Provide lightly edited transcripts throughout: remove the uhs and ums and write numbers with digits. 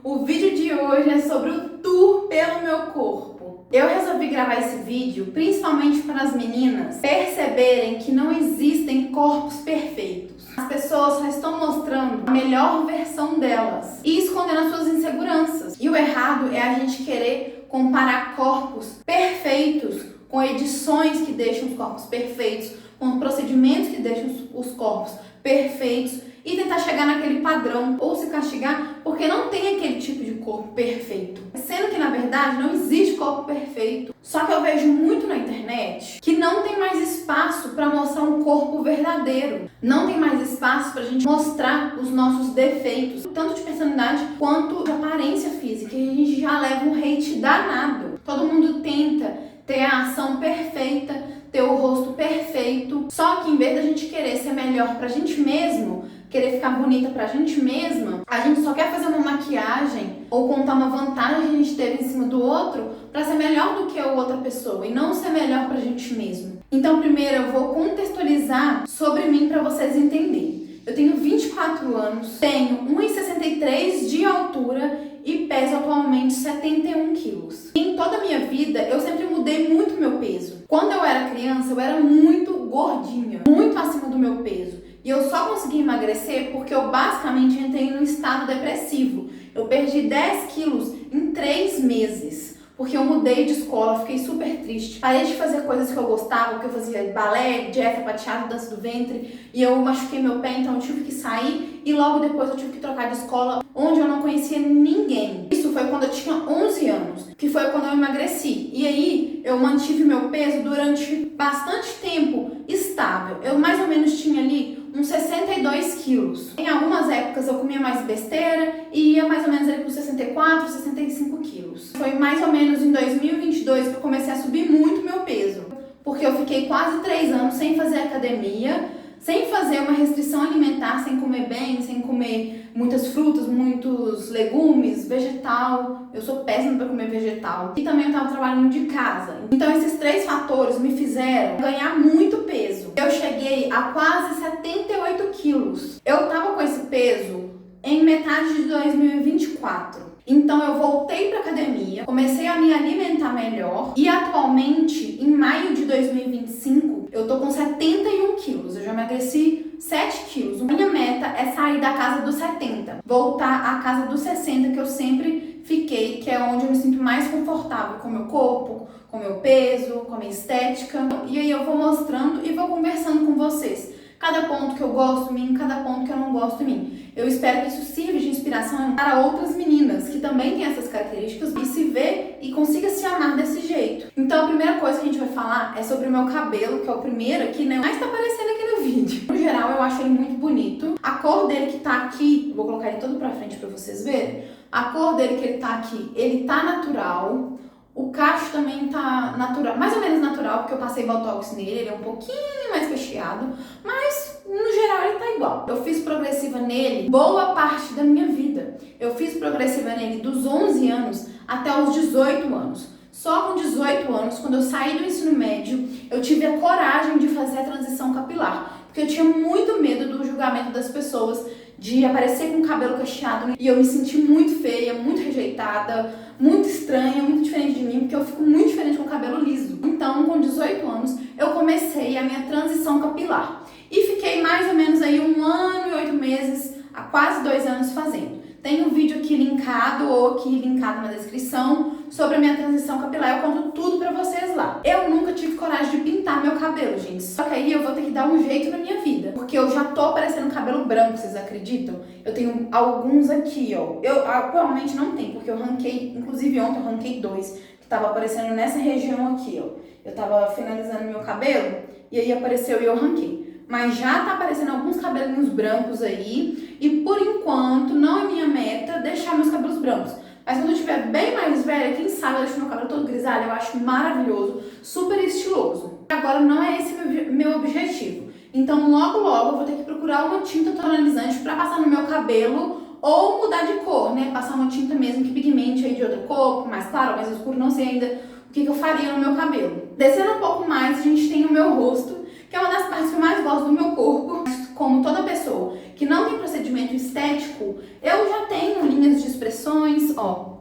O vídeo de hoje é sobre o tour pelo meu corpo. Eu resolvi gravar esse vídeo principalmente para as meninas perceberem que não existem corpos perfeitos. As pessoas só estão mostrando a melhor versão delas e escondendo as suas inseguranças. E o errado é a gente querer comparar corpos perfeitos com edições que deixam os corpos perfeitos, com procedimentos que deixam os corpos perfeitos e tentar chegar naquele padrão ou se castigar porque não tem aquele tipo de corpo perfeito. Sendo que, na verdade, não existe corpo perfeito. Só que eu vejo muito na internet que não tem mais espaço para mostrar um corpo verdadeiro. Não tem mais espaço para a gente mostrar os nossos defeitos, tanto de personalidade quanto de aparência física. E a gente já leva um hate danado. Todo mundo tenta ter a ação perfeita, ter o rosto perfeito. Só que em vez da gente querer ser melhor pra gente mesmo, querer ficar bonita pra gente mesma, a gente só quer fazer uma maquiagem ou contar uma vantagem que a gente teve em cima do outro pra ser melhor do que a outra pessoa e não ser melhor pra gente mesmo. Então, primeiro eu vou contextualizar sobre mim pra vocês entenderem. Eu tenho 24 anos, tenho 1,63 de altura e peso atualmente 71 quilos. Em toda a minha vida, eu sempre mudei muito meu peso. Quando eu era criança, eu era muito gordinha, muito acima do meu peso. E eu só consegui emagrecer porque eu basicamente entrei num estado depressivo. Eu perdi 10 quilos em 3 meses. Porque eu mudei de escola, fiquei super triste. Parei de fazer coisas que eu gostava, porque eu fazia balé, jazz, sapateado, dança do ventre. E eu machuquei meu pé, então eu tive que sair. E logo depois eu tive que trocar de escola, onde eu não conhecia ninguém. Isso foi quando eu tinha 11 anos, que foi quando eu emagreci. E aí eu mantive meu peso durante bastante tempo estável. Eu mais ou menos tinha ali uns 62 quilos. Em algumas épocas eu comia mais besteira e ia mais ou menos ali com 64, 65 quilos. Foi mais ou menos em 2022 que eu comecei a subir muito meu peso. Porque eu fiquei quase 3 anos sem fazer academia, sem fazer uma restrição alimentar, sem comer bem, sem comer muitas frutas, muitos legumes, vegetal. Eu sou péssima para comer vegetal. E também eu estava trabalhando de casa. Então esses 3 fatores me fizeram ganhar muito peso. Eu cheguei a quase 78 quilos. Eu estava com esse peso em metade de 2024. Então eu voltei para academia, comecei a me alimentar melhor e atualmente, em maio de 2025, eu tô com 71 quilos. Eu já emagreci 7 quilos. Minha meta é sair da casa dos 70, voltar à casa dos 60 que eu sempre fiquei, que é onde eu me sinto mais confortável com o meu corpo, com o meu peso, com a minha estética. E aí eu vou mostrando e vou conversando com vocês. Cada ponto que eu gosto de mim, cada ponto que eu não gosto de mim. Eu espero que isso sirva de inspiração para outras meninas que também têm essas características e se vê e consiga se amar desse jeito. Então a primeira coisa que a gente vai falar é sobre o meu cabelo, que é o primeiro aqui, né? Mas tá aparecendo aqui no vídeo. No geral, eu acho ele muito bonito. A cor dele que tá aqui, vou colocar ele todo pra frente pra vocês verem. A cor dele que ele tá aqui, ele tá natural. O cacho também tá natural, mais ou menos natural, porque eu passei botox nele, ele é um pouquinho mais cacheado, mas no geral ele tá igual. Eu fiz progressiva nele boa parte da minha vida. Eu fiz progressiva nele dos 11 anos até os 18 anos. Só com 18 anos, quando eu saí do ensino médio, eu tive a coragem de fazer a transição capilar, porque eu tinha muito medo do julgamento das pessoas, de aparecer com o cabelo cacheado, e eu me senti muito feia, muito rejeitada, muito estranha, muito diferente de mim, porque eu fico muito diferente com o cabelo liso. Então, com 18 anos, eu comecei a minha transição capilar. E fiquei mais ou menos aí 1 ano e 8 meses, a quase 2 anos fazendo. Tem um vídeo aqui linkado ou aqui linkado na descrição sobre a minha transição capilar. Eu conto tudo pra vocês lá. Eu nunca tive coragem de pintar meu cabelo, gente. Só que aí eu vou ter que dar um jeito na minha vida. Porque eu já tô parecendo cabelo branco, vocês acreditam? Eu tenho alguns aqui, ó. Eu atualmente não tenho, porque eu ranquei, inclusive ontem eu ranquei 2, que tava aparecendo nessa região aqui, ó. Eu tava finalizando meu cabelo e aí apareceu e eu ranquei. Mas já tá aparecendo alguns cabelinhos brancos aí. E por enquanto, não é minha meta deixar meus cabelos brancos. Mas quando eu estiver bem mais velha, quem sabe eu deixo meu cabelo todo grisalho. Eu acho maravilhoso, super estiloso. Agora não é esse meu objetivo. Então logo eu vou ter que procurar uma tinta tonalizante pra passar no meu cabelo. Ou mudar de cor, né? Passar uma tinta mesmo que pigmente aí de outra cor, mais claro, mais escuro. Não sei ainda o que eu faria no meu cabelo. Descendo um pouco mais, a gente tem o meu rosto, que é uma das partes que eu mais gosto do meu corpo. Como toda pessoa que não tem procedimento estético, eu já tenho linhas de expressão expressões, ó.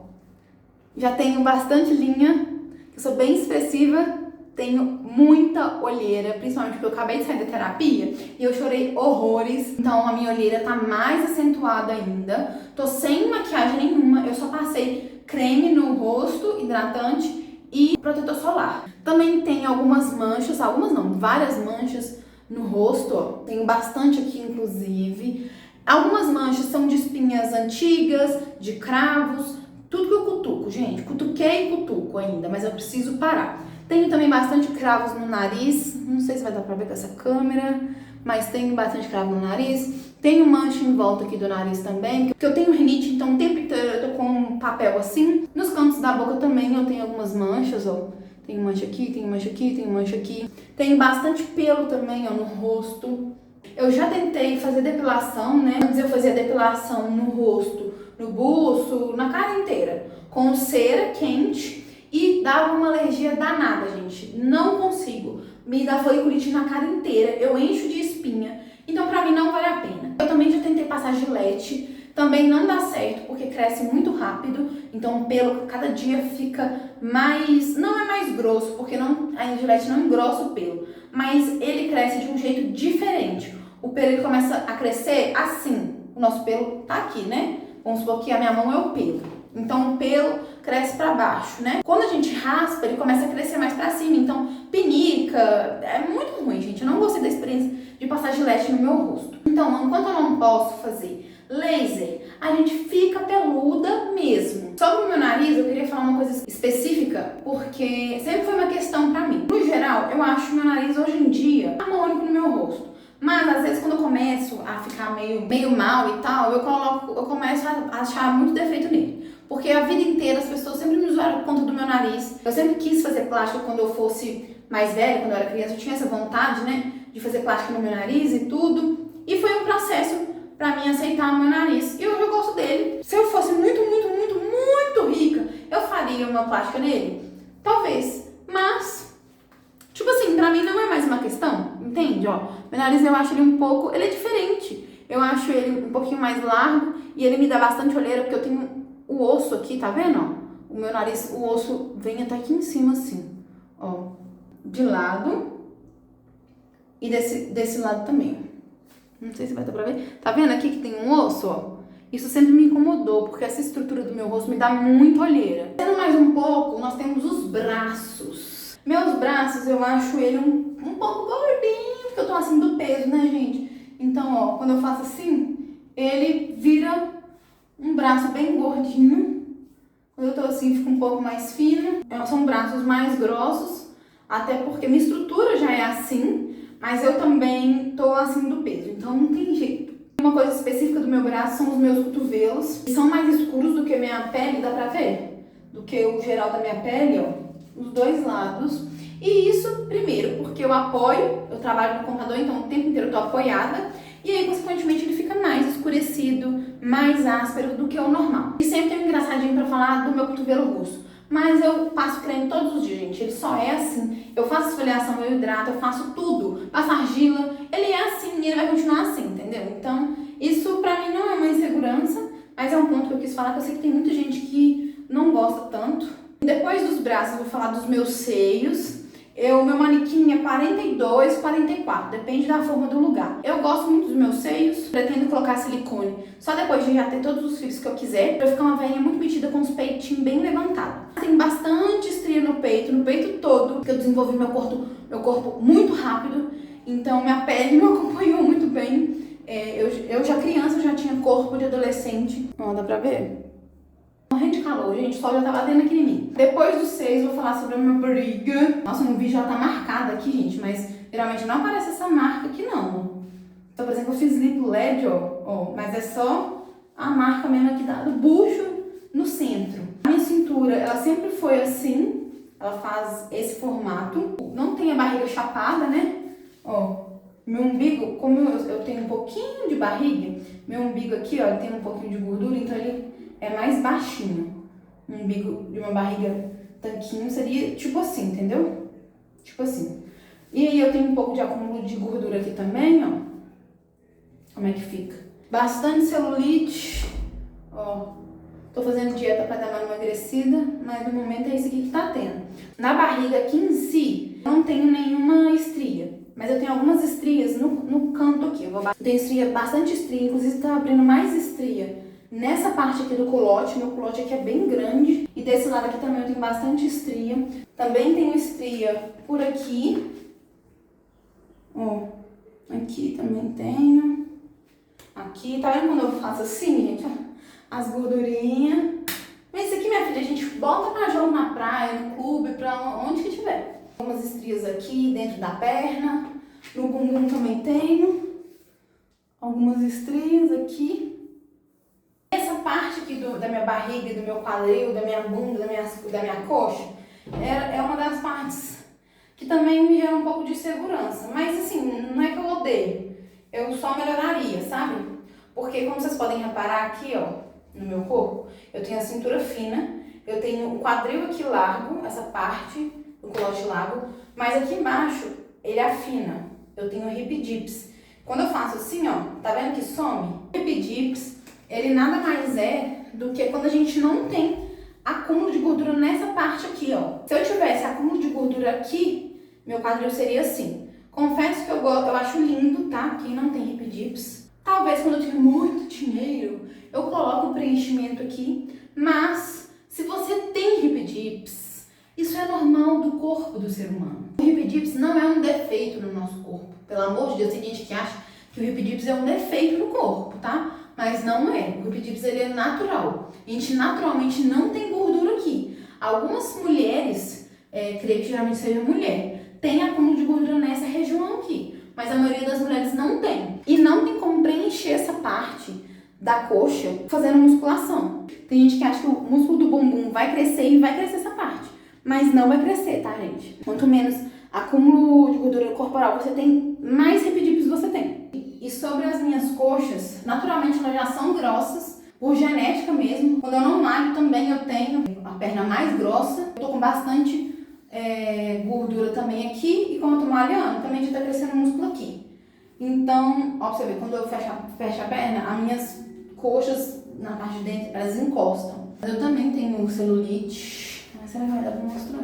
Já tenho bastante linha, eu sou bem expressiva, tenho muita olheira, principalmente porque eu acabei de sair da terapia e eu chorei horrores, então a minha olheira tá mais acentuada ainda. Tô sem maquiagem nenhuma, eu só passei creme no rosto, hidratante e protetor solar. Também tem algumas manchas, várias manchas no rosto, ó. Tenho bastante aqui, inclusive. Algumas manchas são de espinhas antigas, de cravos, tudo que eu cutuco, gente. Cutuquei e cutuco ainda, mas eu preciso parar. Tenho também bastante cravos no nariz, não sei se vai dar pra ver com essa câmera, mas tenho bastante cravo no nariz. Tenho mancha em volta aqui do nariz também, porque eu tenho rinite, então o tempo inteiro eu tô com um papel assim. Nos cantos da boca também eu tenho algumas manchas, ó. Tem mancha aqui, tem mancha aqui, tem mancha aqui. Tenho bastante pelo também, ó, no rosto. Eu já tentei fazer depilação, né? Antes eu fazia depilação no rosto, no buço, na cara inteira, com cera quente e dava uma alergia danada, gente. Não consigo. Me dá foliculite na cara inteira, eu encho de espinha. Então pra mim não vale a pena. Eu também já tentei passar Gillette, também não dá certo, porque cresce muito rápido, então o pelo cada dia fica mais, não é mais grosso, porque a Gillette não engrossa o pelo, mas ele cresce de um jeito diferente. O pelo ele começa a crescer assim, o nosso pelo tá aqui, né? Vamos supor que a minha mão é o pelo, então o pelo cresce pra baixo, né? Quando a gente raspa, ele começa a crescer mais pra cima, então pinica, é muito ruim, gente. Eu não gostei da experiência de passar Gillette no meu rosto. Então, enquanto eu não posso fazer laser, a gente fica peluda mesmo. Sobre o meu nariz, eu queria falar uma coisa específica, porque sempre foi uma questão pra mim. No geral, eu acho meu nariz hoje em dia harmônico no meu rosto. Mas às vezes quando eu começo a ficar meio mal e tal, eu começo a achar muito defeito nele. Porque a vida inteira as pessoas sempre me zoaram por conta do meu nariz. Eu sempre quis fazer plástica quando eu fosse mais velha, quando eu era criança, eu tinha essa vontade, né, de fazer plástica no meu nariz e tudo. E foi um processo pra mim aceitar o meu nariz. E hoje eu gosto dele. Se eu fosse muito rica, eu faria uma plástica nele? Talvez. Mas, tipo assim, pra mim não é mais uma questão, entende? Ó, meu nariz eu acho ele ele é diferente. Eu acho ele um pouquinho mais largo e ele me dá bastante olheira, porque eu tenho o osso aqui, tá vendo? Ó? O meu nariz, o osso vem até aqui em cima assim, ó. De lado e desse lado também. Não sei se vai dar pra ver. Tá vendo aqui que tem um osso, ó? Isso sempre me incomodou, porque essa estrutura do meu rosto me dá muita olheira. Sendo mais um pouco, nós temos os braços. Meus braços, eu acho ele um pouco gordinho, porque eu tô acima do peso, né, gente? Então, ó, quando eu faço assim, ele vira um braço bem gordinho. Quando eu tô assim, fica um pouco mais fino. São braços mais grossos, até porque minha estrutura já é assim, mas eu também tô acima do peso, então não tem jeito. Uma coisa específica do meu braço são os meus cotovelos, que são mais escuros do que a minha pele, dá pra ver? Do que o geral da minha pele, ó, os dois lados. E isso, primeiro, porque eu apoio, eu trabalho no computador, então o tempo inteiro eu tô apoiada, e aí, consequentemente, ele fica mais escurecido, mais áspero do que o normal. E sempre tem um engraçadinho pra falar do meu cotovelo russo. Mas eu passo creme todos os dias, gente. Ele só é assim. Eu faço esfoliação, eu hidrato, eu faço tudo. Passo argila. Ele é assim e ele vai continuar assim, entendeu? Então, isso pra mim não é uma insegurança, mas é um ponto que eu quis falar, que eu sei que tem muita gente que não gosta tanto. Depois dos braços, eu vou falar dos meus seios. Meu manequim é 42, 44, depende da forma do lugar. Eu gosto muito dos meus seios, pretendo colocar silicone só depois de já ter todos os cílios que eu quiser, pra eu ficar uma velhinha muito metida com os peitinhos bem levantados. Tem bastante estria no peito todo, porque eu desenvolvi meu corpo muito rápido, então minha pele me acompanhou muito bem. Eu já criança, eu já tinha corpo de adolescente. Ó, dá pra ver? Morrendo de calor, gente, o sol já tá batendo aqui em mim. Depois dos seios, vou falar sobre a minha barriga. Nossa, no vídeo ela tá marcada aqui, gente, mas geralmente não aparece essa marca aqui, não. Então, por exemplo, eu fiz lip LED, ó, mas é só a marca mesmo aqui do bucho no centro. A minha cintura, ela sempre foi assim, ela faz esse formato. Não tem a barriga chapada, né? Ó, meu umbigo, como eu tenho um pouquinho de barriga, meu umbigo aqui, ó, ele tem um pouquinho de gordura, então ele é mais baixinho. Um umbigo de uma barriga tanquinho seria tipo assim, entendeu? Tipo assim. E aí eu tenho um pouco de acúmulo de gordura aqui também, ó. Como é que fica? Bastante celulite, ó. Tô fazendo dieta pra dar uma emagrecida, mas no momento é isso aqui que tá tendo. Na barriga aqui em si, não tenho nenhuma estria, mas eu tenho algumas estrias no canto aqui. Eu tenho estria, bastante estria, inclusive tá abrindo mais estria nessa parte aqui do culote. Meu culote aqui é bem grande e desse lado aqui também eu tenho bastante estria. Também tenho estria por aqui. Ó, aqui também tenho. Aqui, tá vendo quando eu faço assim, gente? Ó, as gordurinhas. Mas isso aqui, minha filha, a gente bota pra jogo na praia, no clube, pra onde que tiver. Algumas estrias aqui, dentro da perna. No bumbum também tenho. Algumas estrias aqui. Essa parte aqui da minha barriga, do meu quadril, da minha bunda, da minha coxa, é uma das partes que também me gera um pouco de segurança. Mas assim, não é que eu odeio. Eu só melhoraria, sabe? Porque como vocês podem reparar aqui, ó, no meu corpo, eu tenho a cintura fina, eu tenho o quadril aqui largo, essa parte do culote largo, mas aqui embaixo ele afina. Eu tenho o hip dips. Quando eu faço assim, ó, tá vendo que some? O hip dips, ele nada mais é do que quando a gente não tem acúmulo de gordura nessa parte aqui, ó. Se eu tivesse acúmulo de gordura aqui, meu quadril seria assim. Confesso que eu acho lindo, tá? Quem não tem hip dips. Talvez quando eu tenho muito dinheiro, eu coloco o preenchimento aqui. Mas, se você tem hip dips, isso é normal do corpo do ser humano. O hip dips não é um defeito no nosso corpo. Pelo amor de Deus, tem gente que acha que o hip dips é um defeito no corpo, tá? Mas não é. O hip dips ele é natural. A gente naturalmente não tem gordura aqui. Algumas mulheres, creio que geralmente seja mulher, tem acúmulo de gordura nessa região aqui. Mas a maioria das mulheres não tem. E não tem como preencher essa parte da coxa fazendo musculação. Tem gente que acha que o músculo do bumbum vai crescer e vai crescer essa parte. Mas não vai crescer, tá, gente? Quanto menos acúmulo de gordura corporal você tem, mais hip dips você tem. E sobre as minhas coxas, naturalmente elas já são grossas, por genética mesmo. Quando eu não malho também eu tenho a perna mais grossa. Eu tô com bastante gordura também aqui, e quando eu tô malhando, também já tá crescendo músculo aqui. Então, ó, pra você ver, quando eu fecho a perna, as minhas coxas na parte de dentro, elas encostam. Mas eu também tenho celulite. Mas será que vai dar pra mostrar?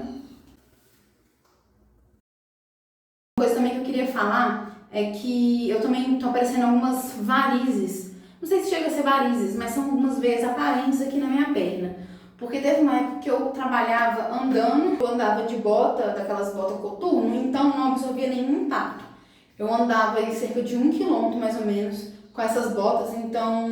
Uma coisa também que eu queria falar é que eu também tô aparecendo algumas varizes. Não sei se chega a ser varizes, mas são algumas vezes aparentes aqui na minha perna. Porque teve uma época que eu trabalhava andando, eu andava de bota, daquelas botas coturno, então não absorvia nenhum impacto. Eu andava em cerca de 1 quilômetro mais ou menos com essas botas, então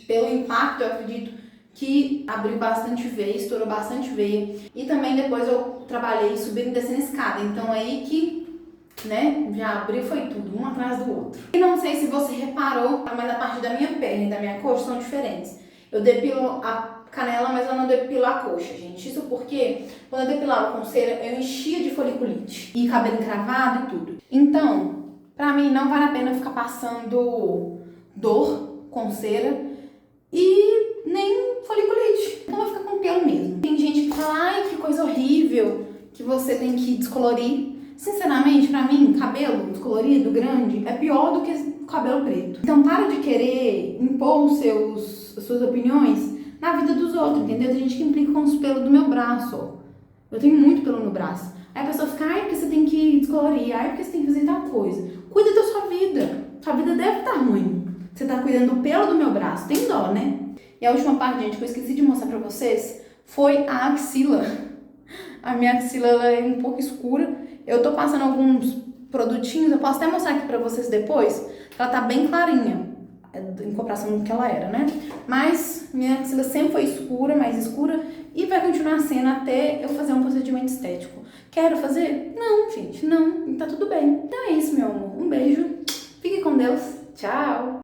pelo impacto eu acredito que abriu bastante veia, estourou bastante veia. E também depois eu trabalhei subindo e descendo escada, então aí que, né, já abriu foi tudo, um atrás do outro. E não sei se você reparou, mas a parte da minha perna e da minha coxa são diferentes. Eu depilo a canela, mas eu não depilo a coxa, gente. Isso porque quando eu depilava com cera, eu enchia de foliculite e cabelo encravado e tudo. Então, pra mim não vale a pena ficar passando dor com cera e nem foliculite. Então vai ficar com pelo mesmo. Tem gente que fala, ai, que coisa horrível, que você tem que descolorir. Sinceramente, pra mim, cabelo descolorido, grande, é pior do que cabelo preto. Então para de querer impor as suas opiniões na vida dos outros, entendeu? Tem gente que implica com os pelos do meu braço, ó. Eu tenho muito pelo no braço. Aí a pessoa fica, ai, porque você tem que descolorir, ai, porque você tem que fazer tal coisa. Cuida da sua vida. Sua vida deve estar ruim. Você tá cuidando do pelo do meu braço. Tem dó, né? E a última parte, gente, que eu esqueci de mostrar pra vocês, foi a axila. A minha axila, ela é um pouco escura. Eu tô passando alguns produtinhos, eu posso até mostrar aqui pra vocês depois. Ela tá bem clarinha, em comparação com o que ela era, né? Mas minha axila sempre foi escura, mais escura, e vai continuar sendo até eu fazer um procedimento estético. Quero fazer? Não, gente, não. Tá tudo bem. Então é isso, meu amor. Um beijo. Fique com Deus. Tchau.